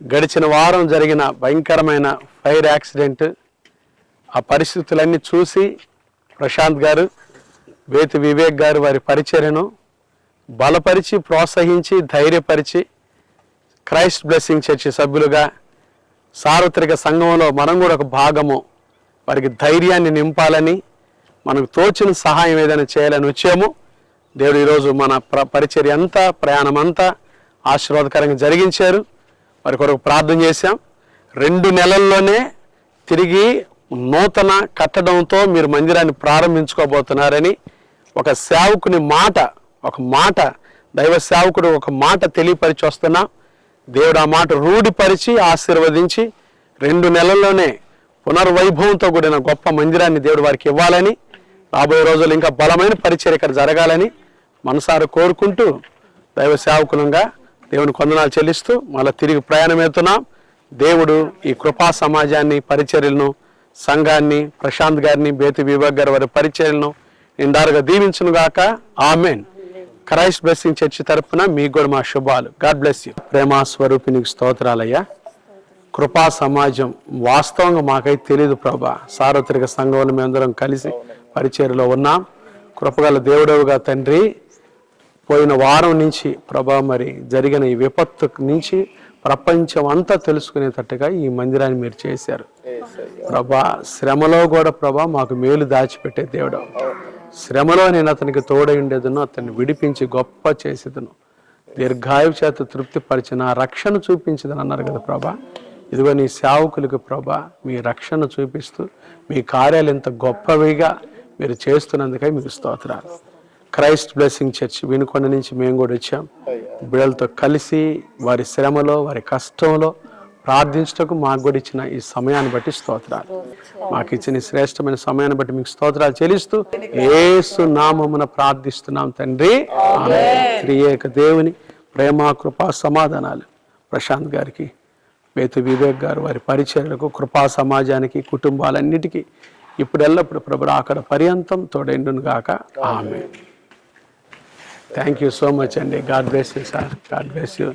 గడిచిన వారం జరిగిన భయంకరమైన ఫైర్ యాక్సిడెంట్, ఆ పరిస్థితులన్నీ చూసి ప్రశాంత్ గారు, వేతి వివేక్ గారు వారి పరిచర్యను బలపరిచి, ప్రోత్సహించి, ధైర్యపరిచి క్రైస్ట్ బ్లెస్సింగ్ చర్చి సభ్యులుగా సార్వత్రిక సంఘంలో మనం కూడా ఒక భాగము, వారికి ధైర్యాన్ని నింపాలని, మనకు తోచిన సహాయం ఏదైనా చేయాలని వచ్చాము. దేవుడు ఈరోజు మన పరిచర్య అంతా, ప్రయాణం అంతా ఆశీర్వాదకరంగా జరిగించారు. వారి కొరకు ప్రార్థన చేశాం. 2 నెలల్లోనే తిరిగి నూతన కట్టడంతో మీరు మందిరాన్ని ప్రారంభించుకోబోతున్నారని ఒక సేవకుని మాట, దైవ సేవకుడు ఒక మాట తెలియపరిచి వస్తున్నా. దేవుడు ఆ మాట రూఢిపరిచి ఆశీర్వదించి 2 నెలల్లోనే పునర్వైభవంతో కూడిన గొప్ప మందిరాన్ని దేవుడు వారికి ఇవ్వాలని, రాబోయే రోజులు ఇంకా బలమైన పరిచర్య ఇక్కడ జరగాలని మనసారా కోరుకుంటూ దైవ సేవకులంగా దేవుని వందనాలు చెల్లిస్తూ మళ్ళీ తిరిగి ప్రయాణమవుతున్నాం. దేవుడు ఈ కృపా సమాజాన్ని, పరిచర్యలను, సంఘాన్ని, ప్రశాంత్ గారిని, బేతి వివేక్ గారి వారి పరిచర్యలను నిండారుగా దీవించును గాక. ఆమెన్. క్రైస్ట్ బ్లెస్సింగ్ చర్చి తరఫున మీకు కూడా మా శుభాలు. God bless you. ప్రేమ స్వరూపినికి స్తోత్రాలయ్యా. కృపా సమాజం వాస్తవంగా మాకైతే తెలియదు ప్రభా. సార్వత్రిక సంఘంలో మేమందరం కలిసి పరిచర్యలో ఉన్నాం. కృపగల దేవుడవుగా తండ్రి, పోయిన వారం నుంచి ప్రభా మరి జరిగిన ఈ విపత్తు నుంచి ప్రపంచం అంతా తెలుసుకునేటట్టుగా ఈ మందిరాన్ని మీరు చేశారు ప్రభా. శ్రమలో కూడా ప్రభా మాకు మేలు దాచిపెట్టే దేవుడు. శ్రమలో నేను అతనికి తోడై ఉండేదను, అతన్ని విడిపించి గొప్ప చేసేదను, దీర్ఘాయు చేత తృప్తిపరిచిన రక్షణ చూపించదని అన్నారు కదా ప్రభా. ఇదిగో నీ సేవకులకు ప్రభా మీ రక్షణ చూపిస్తూ మీ కార్యాలు ఎంత గొప్పవిగా మీరు చేస్తున్నందుకై మీకు స్తోత్రాలు. క్రైస్ట్ బ్లెస్సింగ్ చర్చ్ వినుకొండ నుంచి మేము కూడా వచ్చాం. బిడ్డలతో కలిసి వారి శ్రమలో, వారి కష్టంలో ప్రార్థించటకు మాకు కూడా ఇచ్చిన ఈ సమయాన్ని బట్టి స్తోత్రాలు. మాకు ఇచ్చిన ఈ శ్రేష్టమైన సమయాన్ని బట్టి మీకు స్తోత్రాలు చెల్లిస్తూ యేసు నామమున ప్రార్థిస్తున్నాం తండ్రి. త్రియేక దేవుని ప్రేమ, కృపా, సమాధానాలు ప్రశాంత్ గారికి, వేతి వివేక్ గారు వారి పరిచర్యలకు, కృపా సమాజానికి, కుటుంబాలన్నిటికీ ఇప్పుడు ఎల్లప్పుడు ప్రభు అక్కడ పర్యంతం తోడైండును గాక. ఆమేన్. థ్యాంక్ యూ సో మచ్ అండి. God bless you sir. God bless you.